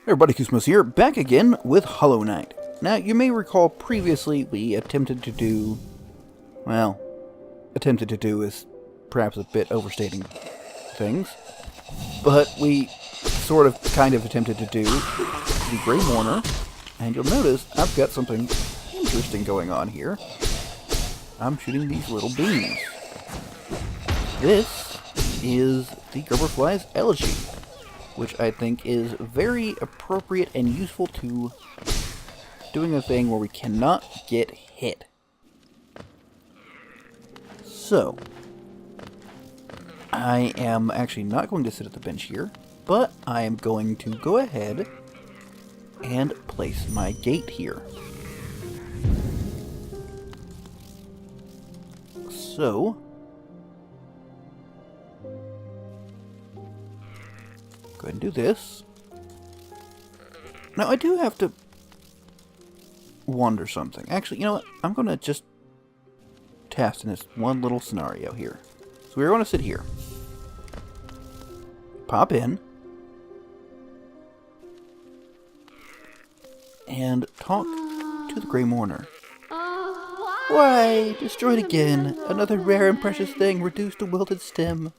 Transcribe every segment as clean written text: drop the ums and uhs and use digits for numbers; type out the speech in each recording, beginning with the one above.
Hey everybody, Koosemose here, back again with Hollow Knight. Now, you may recall previously we attempted to do... well, attempted to do is perhaps a bit overstating things. But we sort of, kind of attempted to do the Grey Mourner, and you'll notice I've got something interesting going on here. I'm shooting these little beams. This is the Grubberfly's Elegy, which I think is very appropriate and useful to doing a thing where we cannot get hit. So, I am actually not going to sit at the bench here, but I am going to go ahead and place my gate here. So, go ahead and do this. Now, I do have to wonder something. Actually, you know what? I'm going to just test in this one little scenario here. So we're going to sit here. Pop in. And talk to the Grey Mourner. Why, destroyed again. Another rare and precious thing reduced to wilted stem.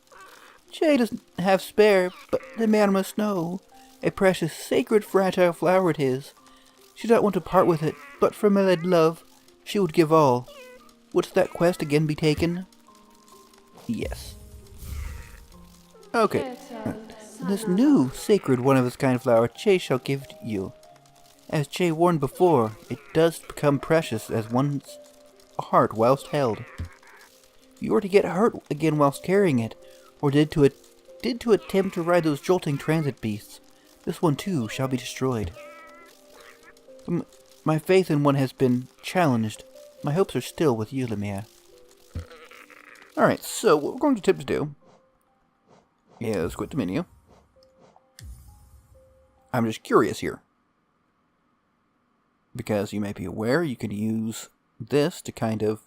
Jay doesn't have spare, but the man must know. A precious, sacred, fragile flower it is. She does not want to part with it, but for Meled love, she would give all. Wouldst that quest again be taken? Yes. Okay. This new, sacred, one-of-its-kind flower Jay shall give you. As Jay warned before, it does become precious as one's heart whilst held. If you were to get hurt again whilst carrying it, or did to attempt to ride those jolting transit beasts, this one too shall be destroyed. My faith in one has been challenged. My hopes are still with you, Lemire. Alright, so what we're going to attempt to do is quit the menu. I'm just curious here, because you may be aware you can use this to kind of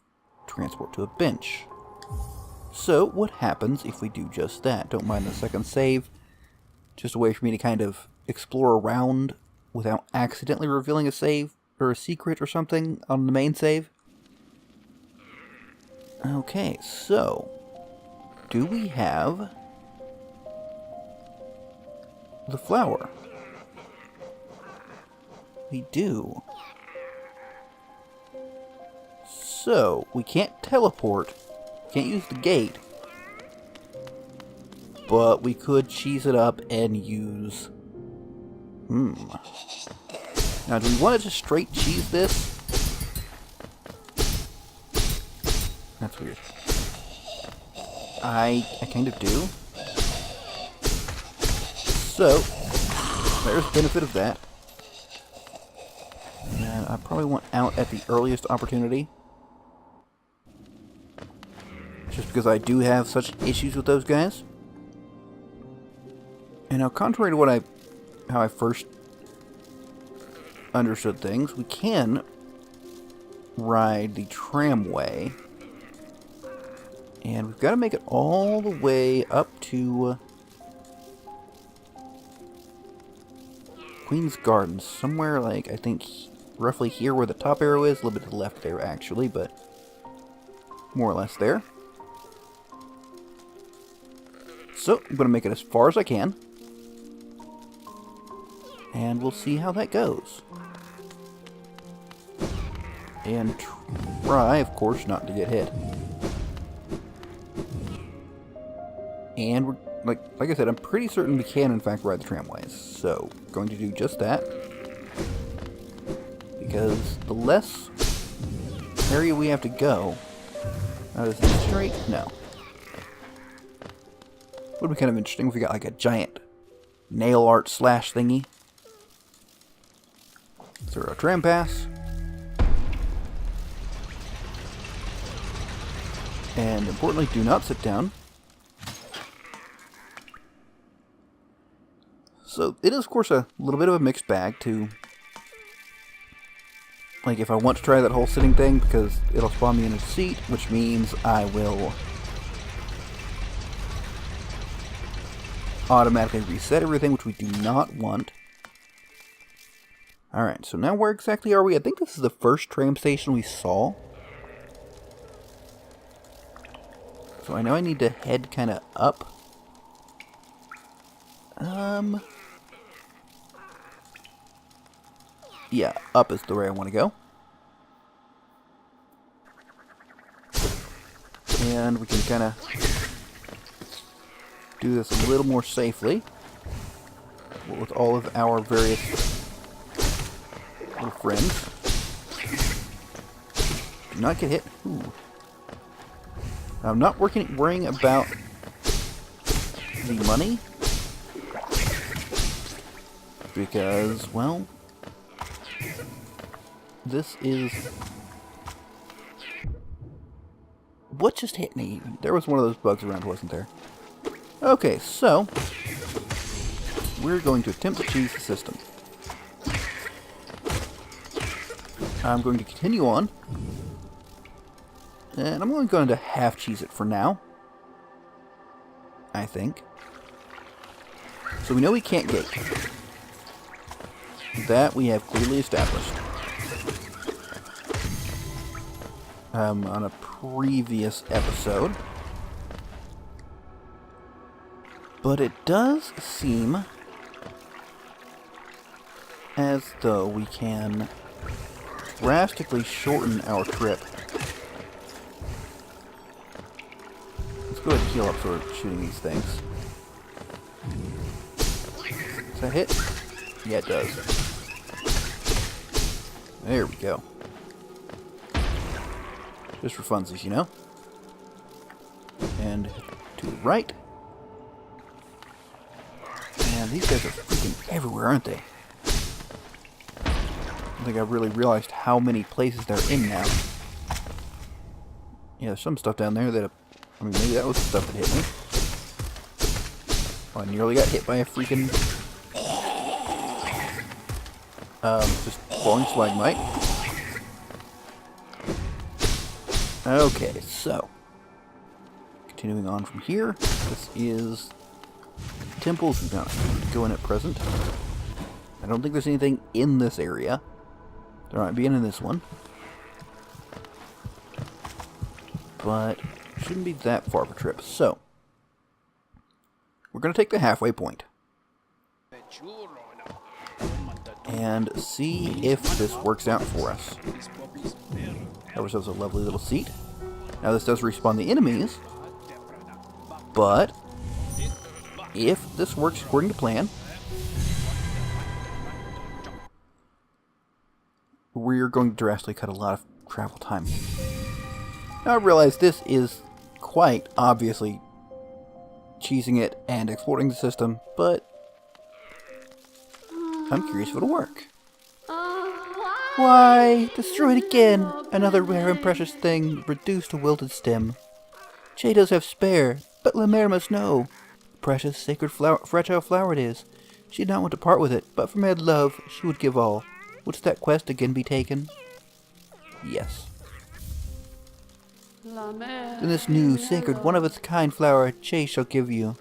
transport to a bench. So, what happens if we do just that? Don't mind the second save. Just a way for me to kind of explore around without accidentally revealing a save or a secret or something on the main save. Okay, so do we have the flower? We do. So, we can't teleport. Can't use the gate. But we could cheese it up and use... Now, do we want to just straight cheese this? That's weird. I kind of do. So, there's the benefit of that. And I probably want out at the earliest opportunity. Just because I do have such issues with those guys. And now, contrary to how I first understood things, we can ride the tramway. And we've got to make it all the way up to Queen's Gardens. Somewhere like, I think, roughly here where the top arrow is. A little bit to the left there, actually, but more or less there. So, I'm going to make it as far as I can. And we'll see how that goes. And try, of course, not to get hit. And, we're, like I said, I'm pretty certain we can, in fact, ride the tramways. So, going to do just that. Because the less area we have to go... Now, is this straight? No. Would be kind of interesting if we got like a giant nail art slash thingy. Through a tram pass. And importantly, do not sit down. So it is of course a little bit of a mixed bag to, like, if I want to try that whole sitting thing, because it'll spawn me in a seat, which means I will automatically reset everything, which we do not want. Alright, so now where exactly are we? I think this is the first tram station we saw. So I know I need to head kind of up. Yeah, up is the way I want to go. And we can kind of do this a little more safely with all of our various little friends. Do not get hit. Ooh. I'm not worrying about the money because, well, this is... What just hit me? There was one of those bugs around, wasn't there? Okay, so we're going to attempt to cheese the system. I'm going to continue on, and I'm only going to half cheese it for now, I think. So we know we can't gate. That we have clearly established. On a previous episode. But it does seem as though we can drastically shorten our trip. Let's go ahead and heal up so we're shooting these things. Does that hit? Yeah, it does. There we go. Just for funsies, you know? And to the right. Man, these guys are freaking everywhere, aren't they? I don't think I've really realized how many places they're in now. Yeah, there's some stuff down there that... I mean, maybe that was the stuff that hit me. Oh, I nearly got hit by a freaking... just falling stalagmite. Okay, so... Continuing on from here, this is... temples. We don't have to go in at present. I don't think there's anything in this area. There might be in this one. But shouldn't be that far of a trip. So, we're going to take the halfway point. And see if this works out for us. Have ourselves a lovely little seat. Now this does respawn the enemies. But if this works according to plan, we're going to drastically cut a lot of travel time. Now I realize this is quite obviously cheesing it and exporting the system, but I'm curious if it'll work. Why? Destroyed again! Another rare and precious thing, reduced to wilted stem. Che does have spare, but La Mère must know. Precious, sacred, fragile flower it is. She'd not want to part with it, but for mad love, she would give all. Wouldst that quest again be taken? Yes. In this new, sacred, one-of-its-kind flower, Che shall give you.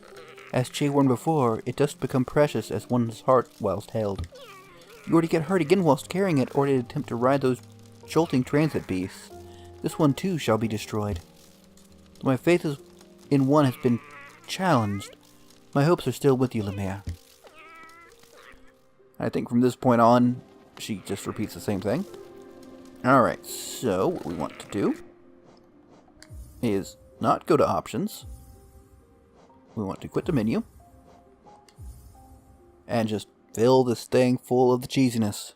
As Che warned before, it does become precious as one's heart whilst held. You are to get hurt again whilst carrying it, or to attempt to ride those jolting transit beasts. This one too shall be destroyed. My faith in one has been challenged. My hopes are still with you, La Mère. I think from this point on, she just repeats the same thing. Alright, so what we want to do is not go to options. We want to quit the menu. And just fill this thing full of the cheesiness.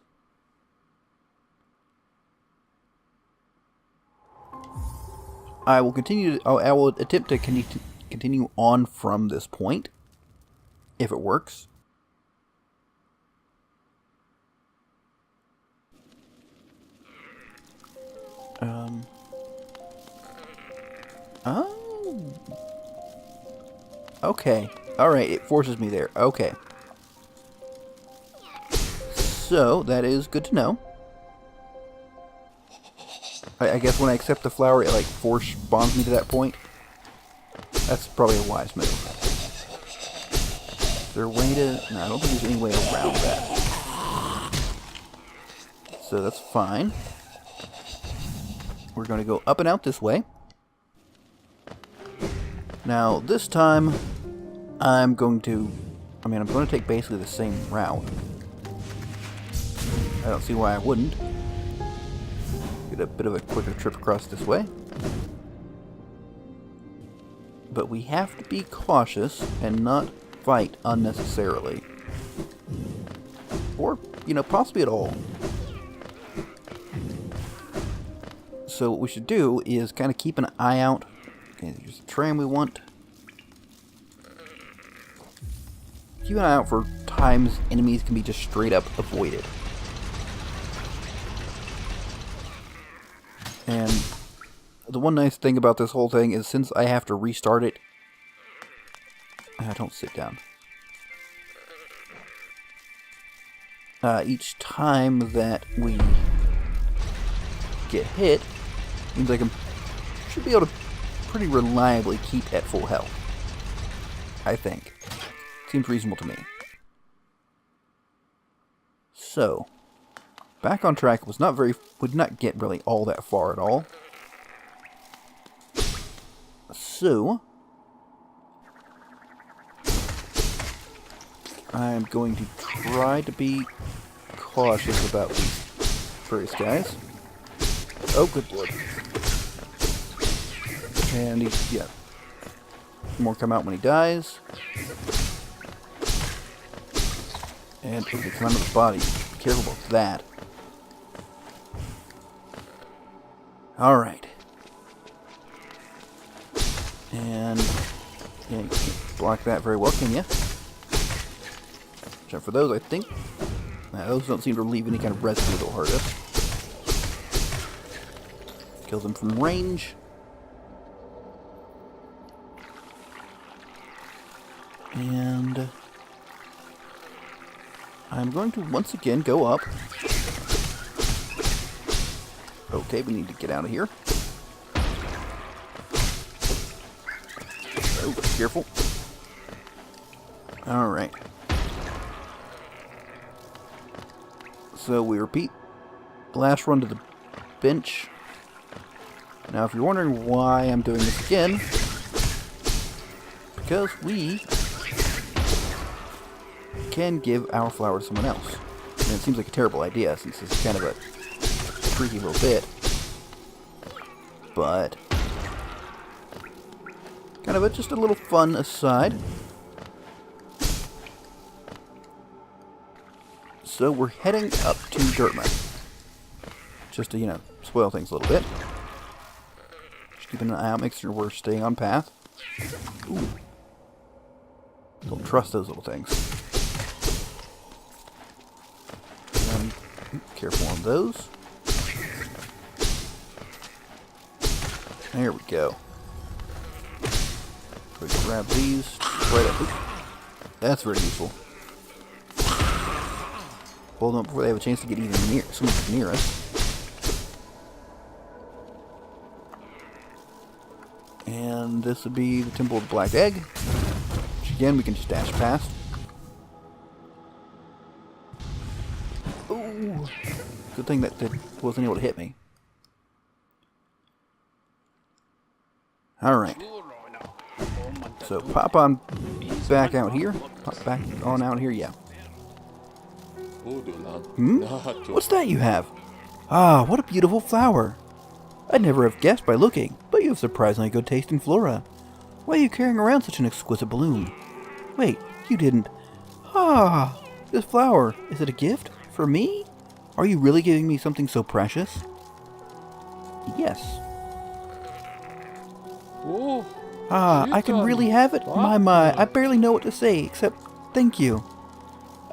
I will continue to, I will attempt to continue on from this point, if it works. Oh. Okay. Alright, it forces me there. Okay. So, that is good to know. I guess when I accept the flower, it like force spawns me to that point. That's probably a wise move. Is there a way to... No, I don't think there's any way around that. So that's fine. We're going to go up and out this way. Now, this time, I'm going to take basically the same route. I don't see why I wouldn't. Get a bit of a quicker trip across this way. But we have to be cautious and not fight unnecessarily. Or, possibly at all. So what we should do is kind of keep an eye out. Okay, there's the tram we want. Keep an eye out for times enemies can be just straight up avoided. And the one nice thing about this whole thing is since I have to restart it... don't sit down. Each time that we get hit, means I should be able to pretty reliably keep at full health. I think. Seems reasonable to me. So, back on track would not get really all that far at all. So, I'm going to try to be cautious about these various guys. Oh, good lord. And more come out when he dies. And if they come out of the body, be careful about that. Alright. And you can't block that very well, can you? Except for those, I think. Those don't seem to leave any kind of residue that'll hurt us. Kill them from range. And I'm going to once again go up. Okay, we need to get out of here. Oh, careful. Alright. So we repeat. Last run to the bench. Now, if you're wondering why I'm doing this again, because we can give our flower to someone else. And it seems like a terrible idea, since it's kind of a freaky little bit. But kind of just a little fun aside. So we're heading up to Dirtmouth. Just to, spoil things a little bit. Just keeping an eye out, make sure we're staying on path. Ooh. Don't trust those little things. Careful on those. There we go. We grab these right up. Oops. That's very useful. Hold them up before they have a chance to get even near us. And this would be the Temple of the Black Egg, which again we can just dash past. Ooh, good thing that wasn't able to hit me. Alright. So pop on back out here. Pop back on out here, yeah. What's that you have? Ah, what a beautiful flower. I'd never have guessed by looking, but you have surprisingly good taste in flora. Why are you carrying around such an exquisite bloom? Wait, you didn't... Ah, this flower, is it a gift? For me? Are you really giving me something so precious? Yes. Ah, I can really have it? My, I barely know what to say, except thank you.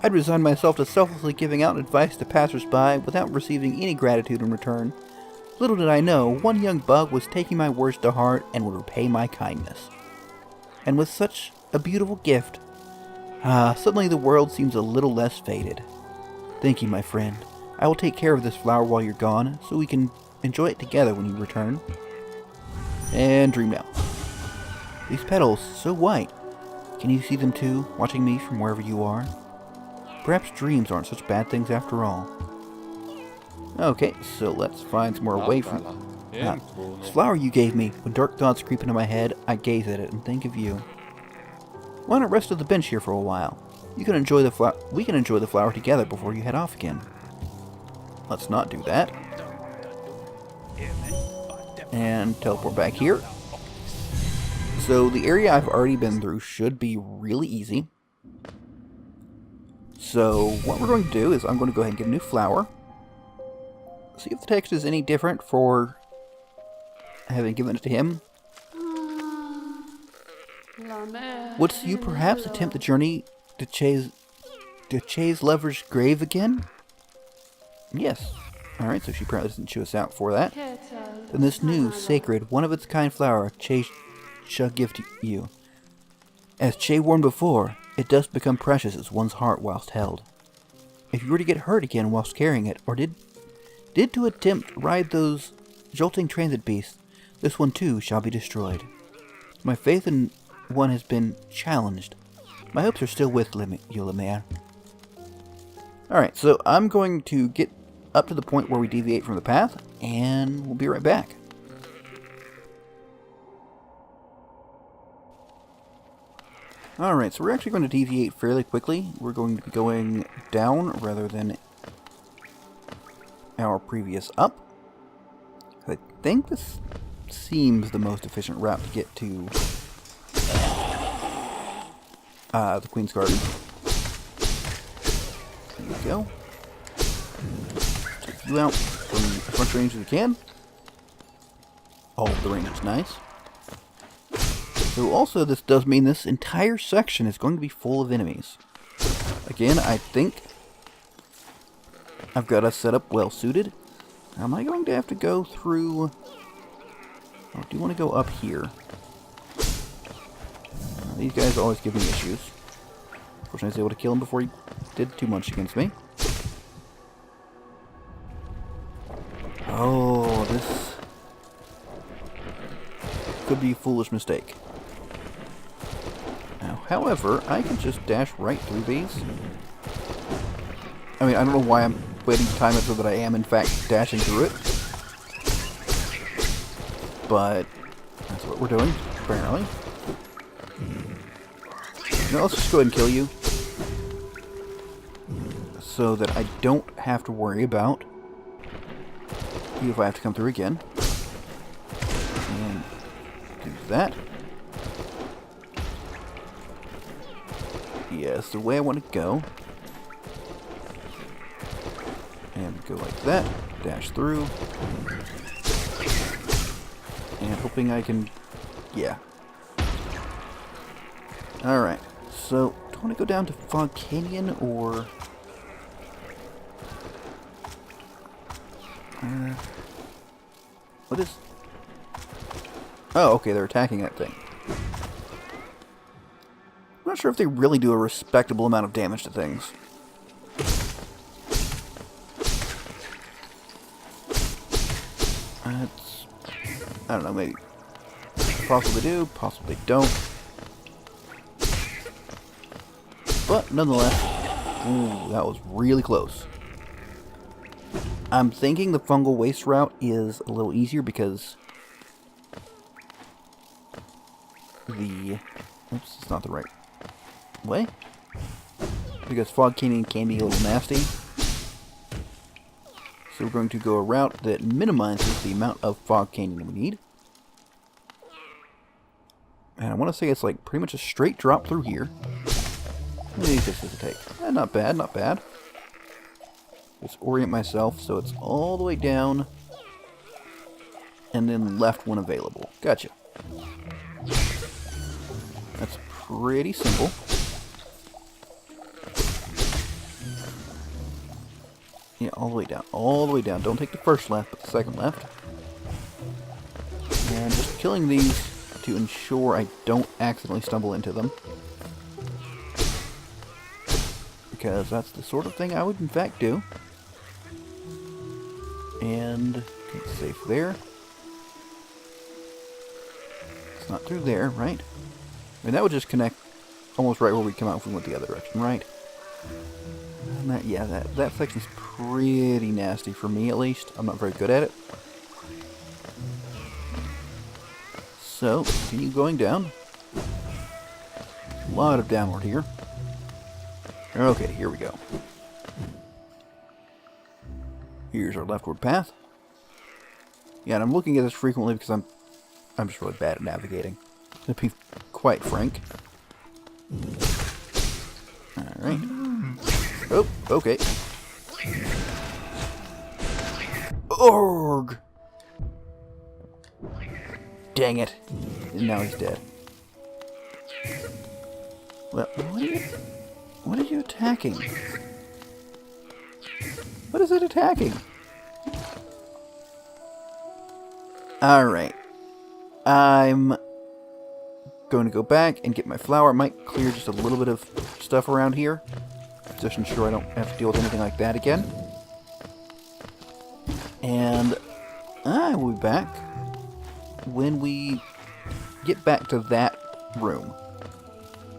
I'd resign myself to selflessly giving out advice to passers-by without receiving any gratitude in return. Little did I know, one young bug was taking my words to heart and would repay my kindness. And with such a beautiful gift, suddenly the world seems a little less faded. Thank you, my friend. I will take care of this flower while you're gone, so we can enjoy it together when you return. And dream now. These petals, so white. Can you see them too, watching me from wherever you are? Perhaps dreams aren't such bad things after all. Okay, so let's find somewhere away from... this flower you gave me. When dark thoughts creep into my head, I gaze at it and think of you. Why not rest at the bench here for a while? You can enjoy the flower. We can enjoy the flower together before you head off again. Let's not do that. And teleport back here. So the area I've already been through should be really easy. So what we're going to do is I'm going to go ahead and get a new flower. See if the text is any different for having given it to him. Wouldst you perhaps attempt the journey to Che's lover's grave again? Yes. Alright, so she probably doesn't chew us out for that. Then this new, sacred, one-of-its-kind flower Che shall give to you. As Che warned before, it does become precious as one's heart whilst held. If you were to get hurt again whilst carrying it, or did to attempt ride those jolting transit beasts, this one too shall be destroyed. My faith in one has been challenged. My hopes are still with you, Lemaire. Alright, so I'm going to get up to the point where we deviate from the path, and we'll be right back. Alright, so we're actually going to deviate fairly quickly. We're going to be going down rather than our previous up. I think this seems the most efficient route to get to the Queen's Garden. There you go. Take you out from as much range as we can. Oh, the range is nice. So also this does mean this entire section is going to be full of enemies. Again, I think I've got us set up well suited. Am I going to have to go through... Oh, I do want to go up here. These guys always give me issues. Fortunately, I was able to kill him before he did too much against me. Oh, this could be a foolish mistake. Now, however, I can just dash right through these. I mean, I don't know why I'm waiting to time it so that I am, in fact, dashing through it. But that's what we're doing, apparently. Now, let's just go ahead and kill you. So that I don't have to worry about you if I have to come through again. And do that. Yes, the way I want to go. And go like that. Dash through. And hoping I can... Yeah. Alright. So, do I want to go down to Fog Canyon or... what is... Oh, okay, they're attacking that thing. I'm not sure if they really do a respectable amount of damage to things. That's... I don't know, maybe... Possibly do, possibly don't. But, nonetheless... Ooh, that was really close. I'm thinking the fungal waste route is a little easier because... the... Oops, it's not the right way. Because Fog Canyon can be a little nasty. So we're going to go a route that minimizes the amount of Fog Canyon we need. And I want to say it's like pretty much a straight drop through here. How many of this does it take? Not bad, not bad. Just orient myself so it's all the way down. And then left when available. Gotcha. That's pretty simple. Yeah, all the way down. All the way down. Don't take the first left, but the second left. And just killing these to ensure I don't accidentally stumble into them. Because that's the sort of thing I would in fact do. And it's safe there. It's not through there, right? I mean, that would just connect almost right where we come out if we went the other direction, right? And that section's pretty nasty for me, at least. I'm not very good at it. So, continue going down. A lot of downward here. Okay, here we go. Here's our leftward path. Yeah, and I'm looking at this frequently because I'm just really bad at navigating, to be quite frank. Alright. Oh, okay. Org! Dang it. And now he's dead. Well, what are you attacking? What is it attacking? Alright. I'm going to go back and get my flower. I might clear just a little bit of stuff around here, just to ensure I don't have to deal with anything like that again. And I will be back when we get back to that room.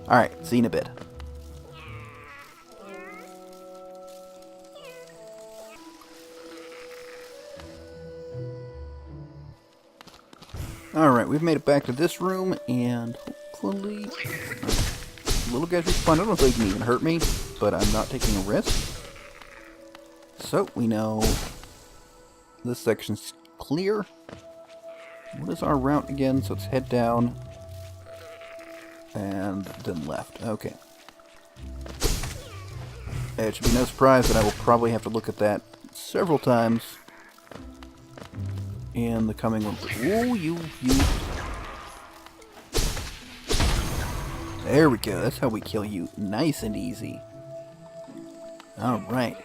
Alright, see you in a bit. Alright, we've made it back to this room, and hopefully little guys respawn. I don't know if they can even hurt me, but I'm not taking a risk. So, we know this section's clear. What is our route again? So let's head down and then left. Okay. It should be no surprise that I will probably have to look at that several times in the coming one. Ooh, you. There we go. That's how we kill you. Nice and easy. Alright.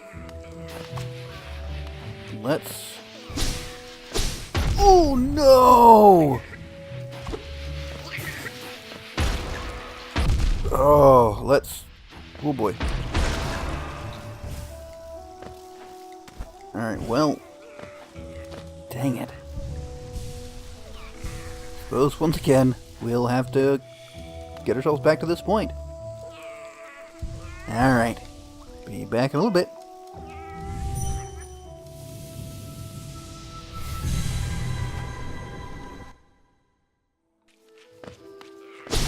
Let's... Oh, no! Oh, let's... Oh, boy. Alright, well... Dang it. Suppose, once again, we'll have to get ourselves back to this point. Alright. Be back in a little bit.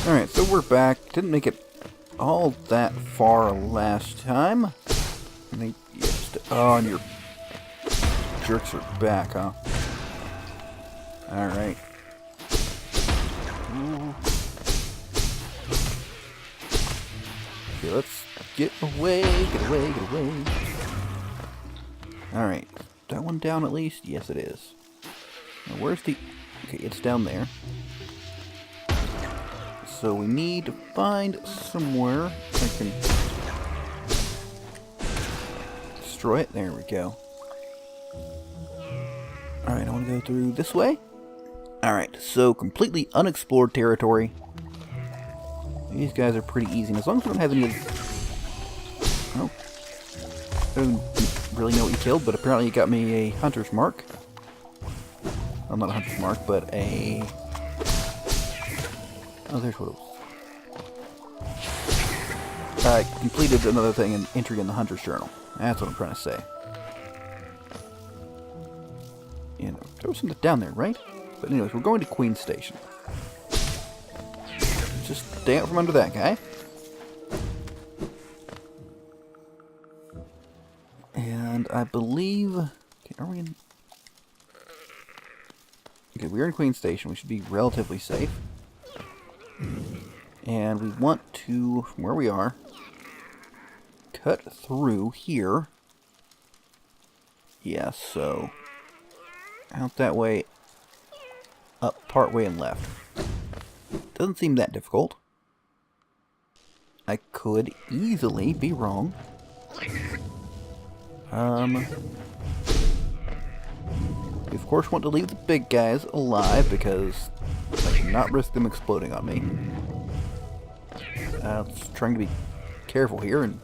Alright, so we're back. Didn't make it all that far last time. I think, oh, and your jerks are back, huh? Alright. Okay, let's get away. Alright. That one down at least? Yes, it is. Now, where's the... Okay, it's down there. So we need to find somewhere I can destroy it. There we go. Alright, I want to go through this way. Alright, so completely unexplored territory. These guys are pretty easy. And as long as we don't have any of... Oh. I don't really know what you killed, but apparently you got me a hunter's mark. Well, not a hunter's mark, but a... Oh, there's what it was. I completed another thing, an entry in the Hunter's Journal. That's what I'm trying to say. And there was something down there, right? But anyways, we're going to Queen Station. Just stay out from under that guy. And I believe... Okay, are we in... Okay, we're in Queen Station. We should be relatively safe. And we want to, from where we are, cut through here. Yeah, so out that way, up part way and left. Doesn't seem that difficult. I could easily be wrong. We of course want to leave the big guys alive because I cannot risk them exploding on me. Just trying to be careful here and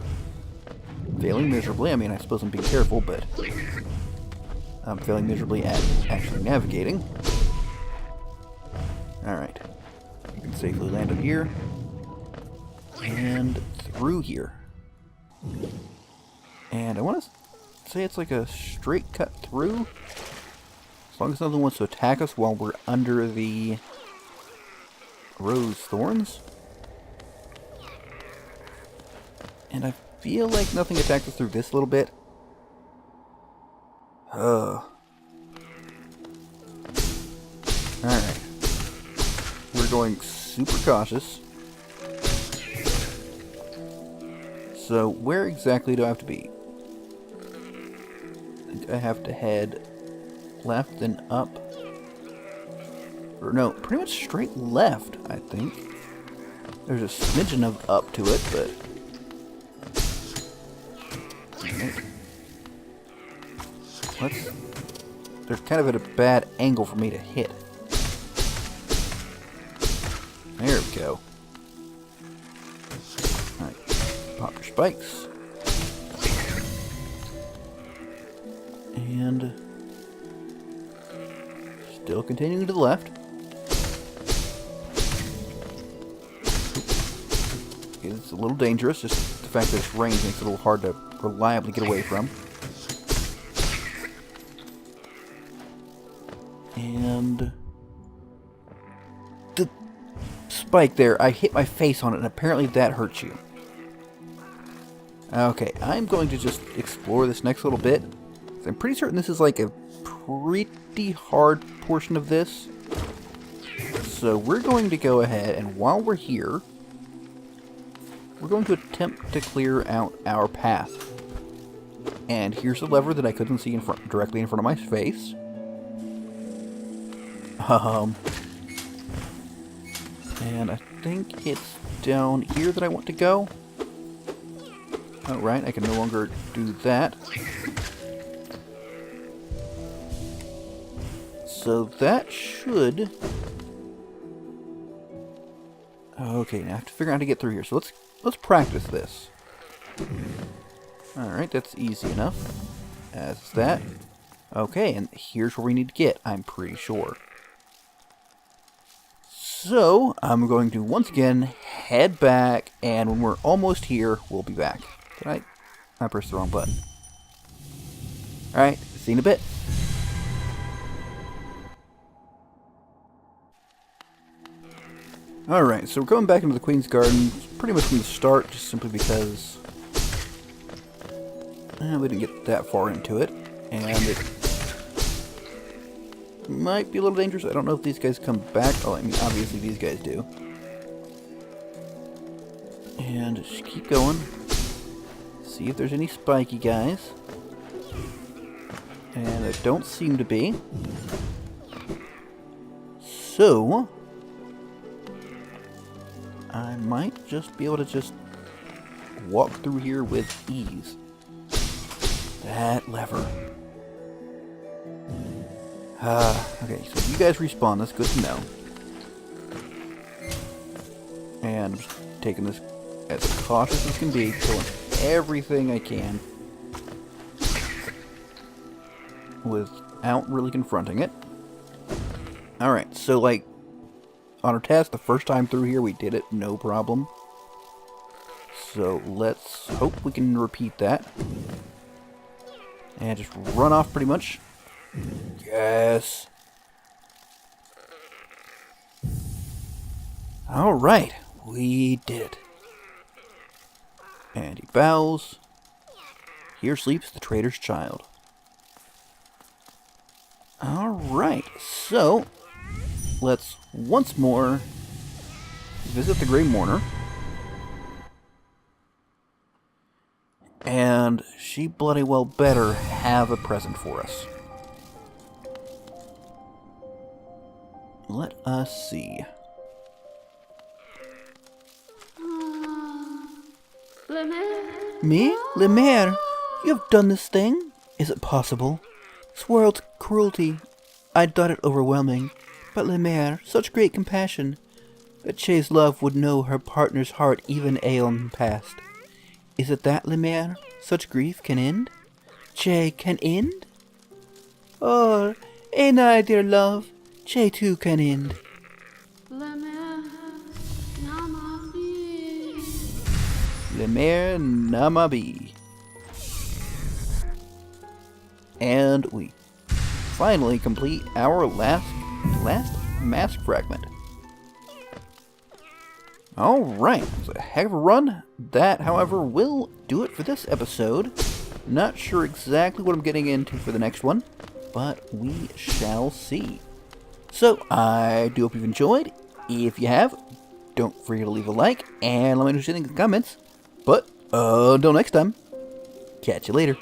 failing miserably. I mean, I suppose I'm being careful, but I'm failing miserably at actually navigating. Alright. You can safely land up here. And through here. And I want to say it's like a straight cut through. As long as nothing wants to attack us while we're under the rose thorns. And I feel like nothing attacks us through this little bit. Alright. We're going super cautious. So, where exactly do I have to be? I think I have to head left and up. Or no, pretty much straight left, I think. There's a smidgen of up to it, but... They're kind of at a bad angle for me to hit. There we go. Alright, pop your spikes. And... still continuing to the left. It's a little dangerous, just the fact that it's range makes it a little hard to reliably get away from. And the spike there, I hit my face on it, and apparently that hurts you. Okay, I'm going to just explore this next little bit. I'm pretty certain this is like a pretty hard portion of this. So we're going to go ahead, and while we're here, we're going to attempt to clear out our path. And here's the lever that I couldn't see directly in front of my face. And I think it's down here that I want to go. Alright, I can no longer do that. So that should... Okay, now I have to figure out how to get through here. So let's practice this. Alright, that's easy enough. As that. Okay, and here's where we need to get, I'm pretty sure. So, I'm going to once again head back, and when we're almost here, we'll be back. Did I pressed the wrong button. Alright, see you in a bit. Alright, so we're going back into the Queen's Garden pretty much from the start, just simply because we didn't get that far into it, and it might be a little dangerous. I don't know if these guys come back. Oh, I mean, obviously these guys do. And just keep going. See if there's any spiky guys. And there don't seem to be. So, I might just be able to just walk through here with ease. That lever. Okay, so you guys respawn. That's good to know. And I'm just taking this as cautious as can be, killing everything I can without really confronting it. Alright, so like, on our test, the first time through here, we did it, no problem. So let's hope we can repeat that. And just run off pretty much. Yes. Alright, we did it. And he bows. Here sleeps the traitor's child. Alright, so let's once more visit the Grey Mourner. And she bloody well better have a present for us. Let us see. Me? Lemaire? You have done this thing? Is it possible? This world's cruelty. I thought it overwhelming. But Lemaire, such great compassion. That Che's love would know her partner's heart even aeon past. Is it that, Lemaire? Such grief can end? Che can end? Oh, and I, dear love, Che too can end. Lemaire Namabi. and we finally complete our last mask fragment. Alright, it's a heck of a run. That, however, will do it for this episode. Not sure exactly what I'm getting into for the next one, but we shall see. So, I do hope you've enjoyed. If you have, don't forget to leave a like, and let me know what you think in the comments. But, until next time, catch you later.